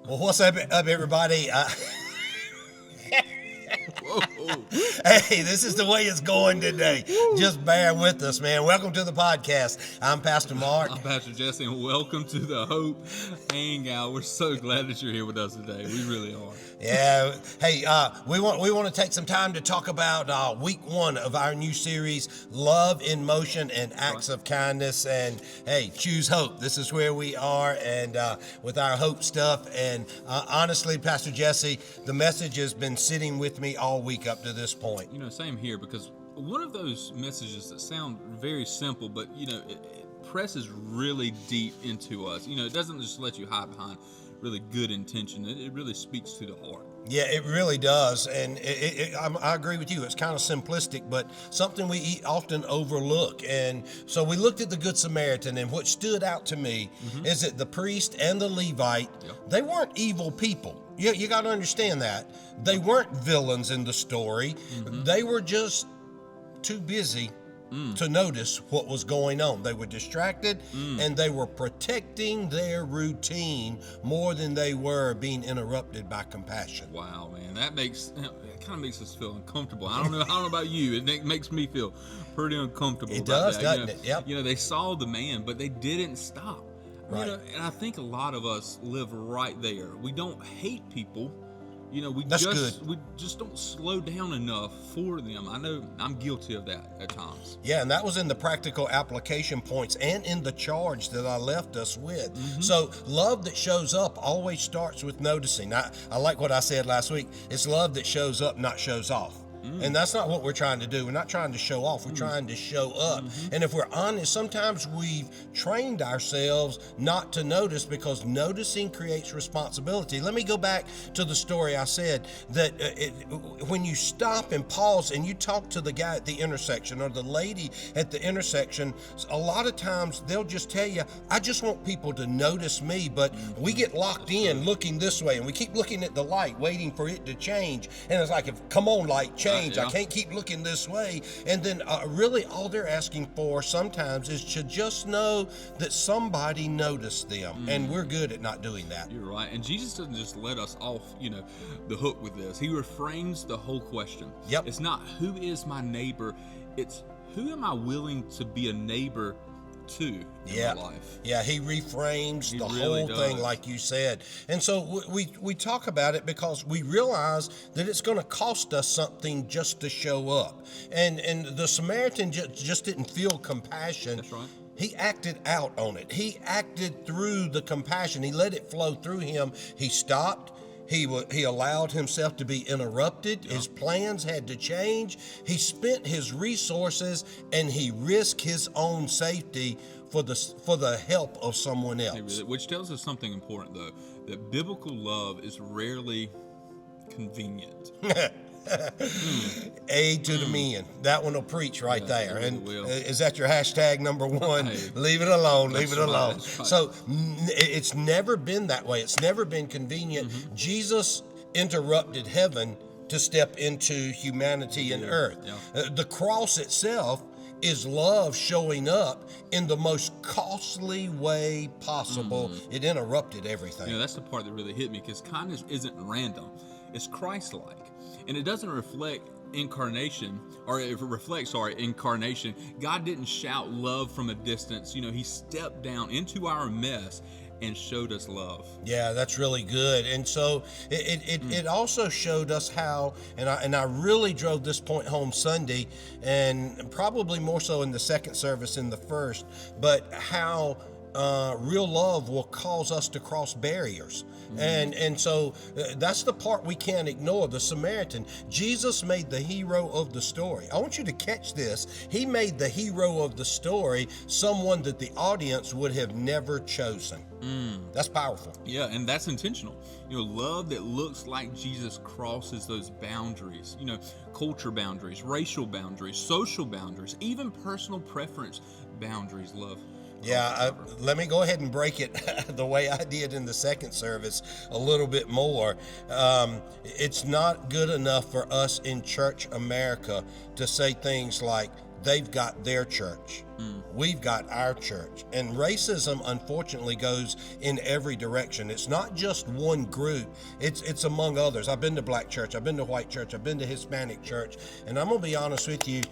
Well, what's up everybody? Whoa. Hey, this is the way it's going today. Just bear with us, man. Welcome to the podcast. I'm Pastor Mark. I'm Pastor Jesse, and welcome to the Hope Hangout. We're so glad that you're here with us today. We really are. Yeah. Hey, we want to take some time to talk about week 1 of our new series, Love in Motion and Acts of Kindness. And hey, choose hope. This is where we are, and with our hope stuff. And honestly, Pastor Jesse, the message has been sitting with me all week up to this point. You know, same here, because one of those messages that sound very simple, but it presses really deep into us. It doesn't just let you hide behind really good intention. It really speaks to the heart. Yeah, it really does, and I agree with you. It's kind of simplistic, but something we often overlook. And so we looked at the Good Samaritan, and what stood out to me is that the priest and the Levite, they weren't evil people. You got to understand that. They weren't villains in the story. They were just too busy to notice what was going on. They were distracted, and they were protecting their routine more than they were being interrupted by compassion. Wow, man, it kind of makes us feel uncomfortable. I don't know about you. It makes me feel pretty uncomfortable. It does, that. doesn't it? Yep. They saw the man, but they didn't stop. Right. And I think a lot of us live right there. We don't hate people. We just don't slow down enough for them. I know I'm guilty of that at times. Yeah, and that was in the practical application points and in the charge that I left us with. So love that shows up always starts with noticing. I like what I said last week. It's love that shows up, not shows off. And that's not what we're trying to do. We're not trying to show off. We're trying to show up. And if we're honest, sometimes we've trained ourselves not to notice because noticing creates responsibility. Let me go back to the story I said that when you stop and pause and you talk to the guy at the intersection or the lady at the intersection, a lot of times they'll just tell you, I just want people to notice me. But we get locked in looking this way and we keep looking at the light, waiting for it to change. And it's like, come on, light, change. I can't keep looking this way. And then really all they're asking for sometimes is to just know that somebody noticed them. And we're good at not doing that. You're right. And Jesus doesn't just let us off, the hook with this. He reframes the whole question. Yep. It's not who is my neighbor. It's who am I willing to be a neighbor to in my life. Yeah, he reframes the whole thing, like you said. And so we talk about it because we realize that it's going to cost us something just to show up. And the Samaritan just didn't feel compassion. That's right. He acted out on it. He acted through the compassion. He let it flow through him. He stopped. He allowed himself to be interrupted. His plans had to change. He spent his resources and he risked his own safety for the help of someone else. Which tells us something important, though, that biblical love is rarely convenient. A to the men. That one will preach right there. And is that your hashtag number 1? Hey, leave it alone. Leave it alone. Right. So it's never been that way. It's never been convenient. Jesus interrupted heaven to step into humanity and earth. The cross itself is love showing up in the most costly way possible. It interrupted everything. That's the part that really hit me, because kindness isn't random. It's Christ-like. And it doesn't reflect incarnation, or it reflects, incarnation. God didn't shout love from a distance. He stepped down into our mess and showed us love. Yeah, that's really good. And so it also showed us how, and I really drove this point home Sunday, and probably more so in the second service than the first, but how real love will cause us to cross barriers. And so that's the part we can't ignore. The Samaritan, Jesus made the hero of the story. I want you to catch this. He made the hero of the story someone that the audience would have never chosen. That's powerful. Yeah, and that's intentional. Love that looks like Jesus crosses those boundaries, culture boundaries, racial boundaries, social boundaries, even personal preference boundaries. Love. Yeah, let me go ahead and break it the way I did in the second service a little bit more. It's not good enough for us in church America to say things like, they've got their church. We've got our church. And racism, unfortunately, goes in every direction. It's not just one group, it's among others. I've been to black church, I've been to white church, I've been to Hispanic church, and I'm going to be honest with you,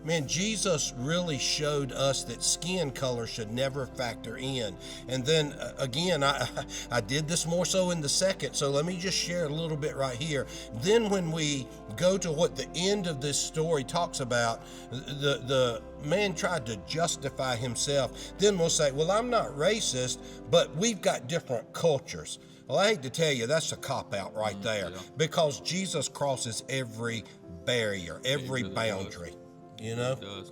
man, Jesus really showed us that skin color should never factor in. And then, again, I did this more so in the second, so let me just share a little bit right here. Then when we go to what the end of this story talks about, the man tried to justify himself. Then we'll say, well, I'm not racist, but we've got different cultures. Well, I hate to tell you, that's a cop-out right there, because Jesus crosses every barrier, every boundary, you know? It does.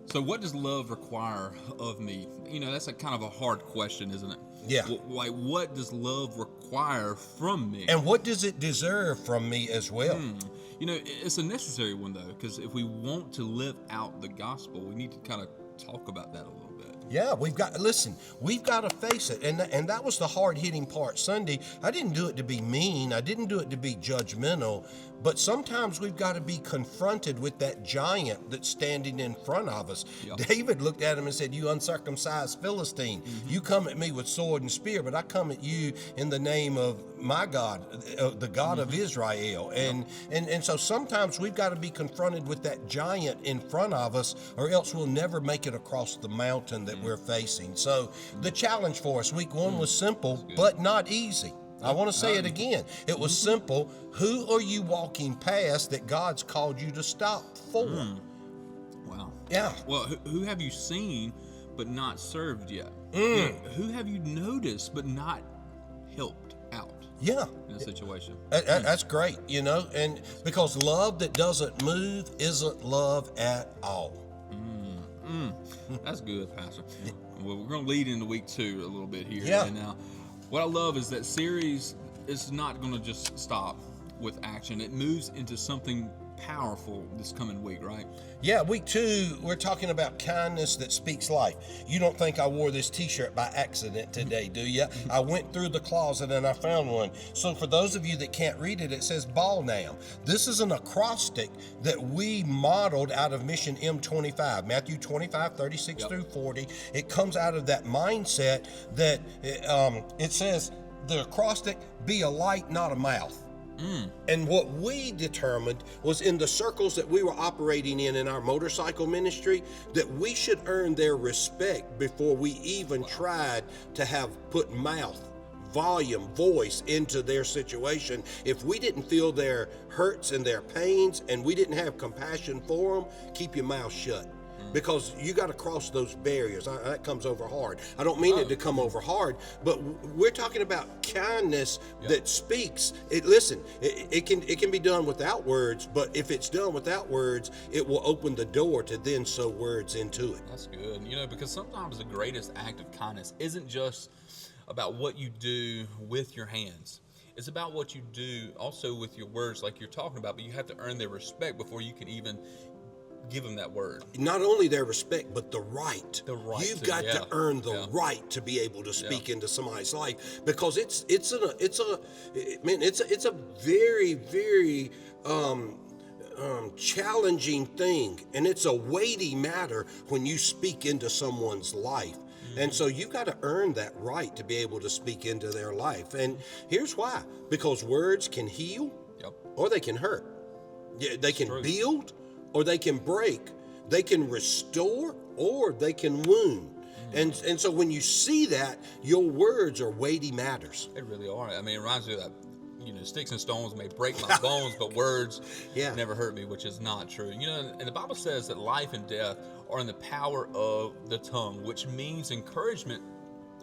So what does love require of me? You know, that's a kind of a hard question, isn't it? Yeah. Like, what does love require from me? And what does it deserve from me as well? You know, it's a necessary one, though, because if we want to live out the gospel, we need to kind of talk about that a little bit. Yeah, we've got to face it. And that was the hard-hitting part Sunday. I didn't do it to be mean. I didn't do it to be judgmental. But sometimes we've got to be confronted with that giant that's standing in front of us. Yeah. David looked at him and said, you uncircumcised Philistine, you come at me with sword and spear, but I come at you in the name of my God, the God of Israel. And so sometimes we've got to be confronted with that giant in front of us, or else we'll never make it across the mountain that we're facing. So the challenge for us, week one, was simple, but not easy. I want to say it again. It was simple. Who are you walking past that God's called you to stop for? Wow. Yeah. Well, who have you seen but not served yet? You know, who have you noticed but not helped out? Yeah. In a situation. That's great, you know, and because love that doesn't move isn't love at all. That's good, Pastor. Well, we're going to lead into week 2 a little bit here. Yeah. And now, what I love is that series is not going to just stop with action. It moves into something powerful this coming week, right? Yeah, week 2, we're talking about kindness that speaks life. You don't think I wore this t-shirt by accident today, do you? I went through the closet and I found one. So for those of you that can't read it, it says ball now. This is an acrostic that we modeled out of Mission M25, Matthew 25, 36 through 40. It comes out of that mindset that it says the acrostic, be a light, not a mouth. And what we determined was in the circles that we were operating in our motorcycle ministry, that we should earn their respect before we even tried to have put mouth, volume, voice into their situation. If we didn't feel their hurts and their pains and we didn't have compassion for them, keep your mouth shut. Because you got to cross those barriers. That comes over hard. I don't mean it to come over hard, but we're talking about kindness that speaks. It can be done without words, but if it's done without words, it will open the door to then sow words into it. That's good. You know, because sometimes the greatest act of kindness isn't just about what you do with your hands. It's about what you do also with your words, like you're talking about, but you have to earn their respect before you can even give them that word. Not only their respect, but the right. You've got to earn the right to be able to speak into somebody's life, because it's a very, very challenging thing, and it's a weighty matter when you speak into someone's life. And so you've got to earn that right to be able to speak into their life. And here's why: because words can heal, or they can hurt. They can build, or they can break. They can restore, or they can wound. And so when you see that, your words are weighty matters. They really are. I mean, it reminds me of that, you know, sticks and stones may break my bones, but words never hurt me, which is not true. You know, and the Bible says that life and death are in the power of the tongue, which means encouragement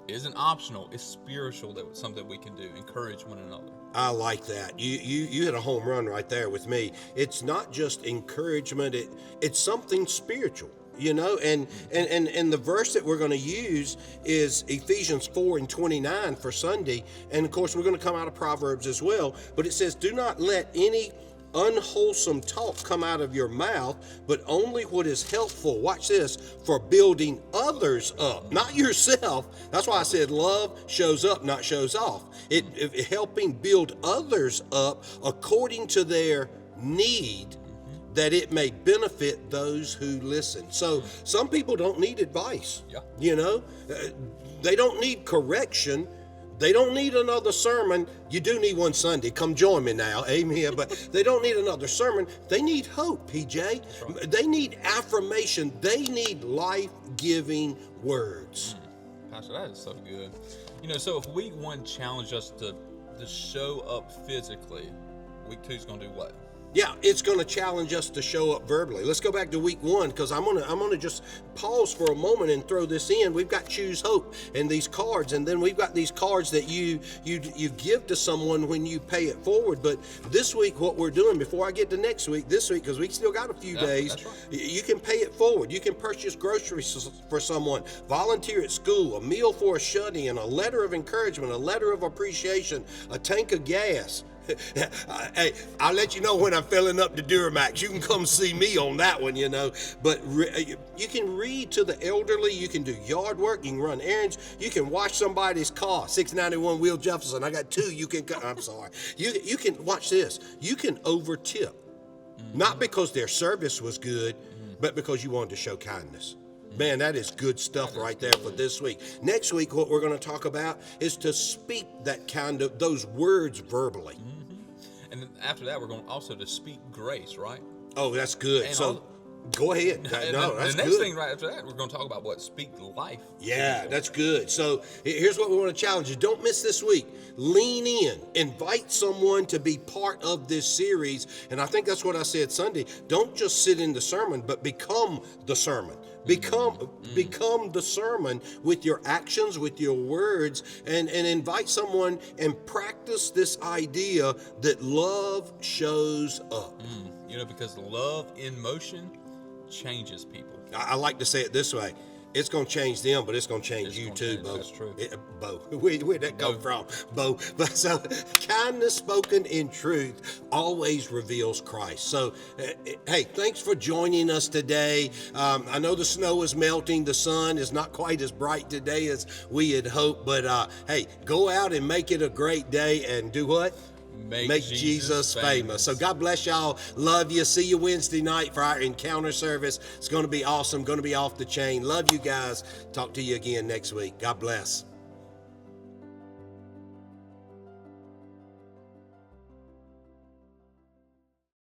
isn't optional. It's spiritual. That's something we can do. Encourage one another. I like that. You hit a home run right there with me. It's not just encouragement. It's something spiritual, you know. And the verse that we're going to use is Ephesians 4:29 for Sunday. And of course, we're going to come out of Proverbs as well. But it says, "Do not let any unwholesome talk come out of your mouth, but only what is helpful," watch this, "for building others up," not yourself. That's why I said love shows up, not shows off. It helping build others up according to their need, that it may benefit those who listen. So some people don't need advice. Yeah. You know, they don't need correction. They don't need another sermon. You do need one Sunday. Come join me now. Amen. But they don't need another sermon. They need hope, PJ. Right. They need affirmation. They need life-giving words. Pastor, that is so good. You know, so if week 1 challenged us to show up physically, week 2 is going to do what? Yeah, it's going to challenge us to show up verbally. Let's go back to week 1, because I'm gonna just pause for a moment and throw this in. We've got Choose Hope and these cards, and then we've got these cards that you give to someone when you pay it forward. But this week, what we're doing, before I get to next week, this week, because we still got a few days, that's right. You can pay it forward. You can purchase groceries for someone, volunteer at school, a meal for a shut-in, a letter of encouragement, a letter of appreciation, a tank of gas. Hey, I'll let you know when I'm filling up the Duramax. You can come see me on that one, you know. But you can read to the elderly. You can do yard work. You can run errands. You can wash somebody's car. 691 Will Jefferson. I got 2. You can. I'm sorry. You can watch this. You can over tip, not because their service was good, but because you wanted to show kindness. Man, that is good stuff right there for this week. Next week, what we're going to talk about is to speak those words verbally. And then after that, we're going also to speak grace, right? Oh, that's good. And go ahead. No, that's good. The next thing right after that, we're going to talk about what? Speak life. Yeah, that's good. So here's what we want to challenge you. Don't miss this week. Lean in. Invite someone to be part of this series. And I think that's what I said Sunday. Don't just sit in the sermon, but become the sermon. Become the sermon with your actions, with your words, and invite someone and practice this idea that love shows up. You know, because love in motion changes people. I like to say it this way. It's going to change them, but it's going to change you too, Bo. That's true. Bo. Where'd that come from? Bo. But so, kindness spoken in truth always reveals Christ. So, hey, thanks for joining us today. I know the snow is melting. The sun is not quite as bright today as we had hoped. But, hey, go out and make it a great day and do what? Make Jesus famous. So God bless y'all. Love you. See you Wednesday night for our encounter service. It's going to be awesome. Going to be off the chain. Love you guys. Talk to you again next week. God bless.